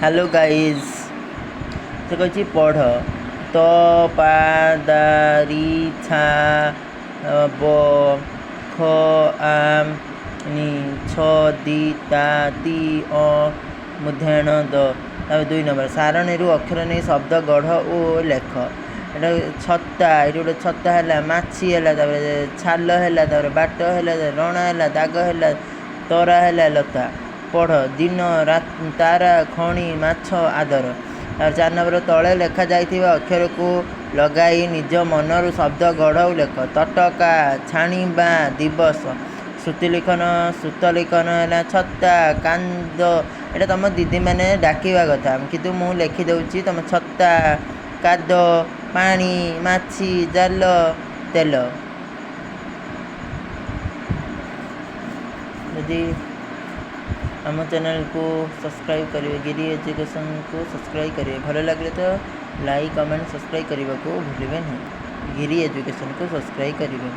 Hello guys से कही पढ़ तो पादारी छा ब ख आम नि छ दी ता ती अ मुधेण द। 2 नंबर सारणी अक्षर नहीं शब्द गढ़ ओ लेख। एटा छत्ता ये गोटे छत्ता है माछी है छाल है बाट है रणा है दाग है तरा है लता। पढ़ दिन रात तारा खणी माछ आदर। 4 नंबर तले लेखा जाइथिबा अक्षर को लगाई निज मनर शब्द गढ़ लेख। तटका छाणीबा दिवस श्रुति लिखन श्रुत लिखन है छत्ता कांद। एटा तुम दीदी मैंने डाकिबा कथा किंतु मु लिखि दउची तुम छत्ता काद पानी माछी जाल तेल। यदि आम चैनल को सब्सक्राइब करेंगे गिरी एजुकेशन को सब्सक्राइब करेंगे भल लगे तो लाइक कमेंट सब्सक्राइब करने को भूलें नहीं। गिरी एजुकेशन को सब्सक्राइब करेंगे।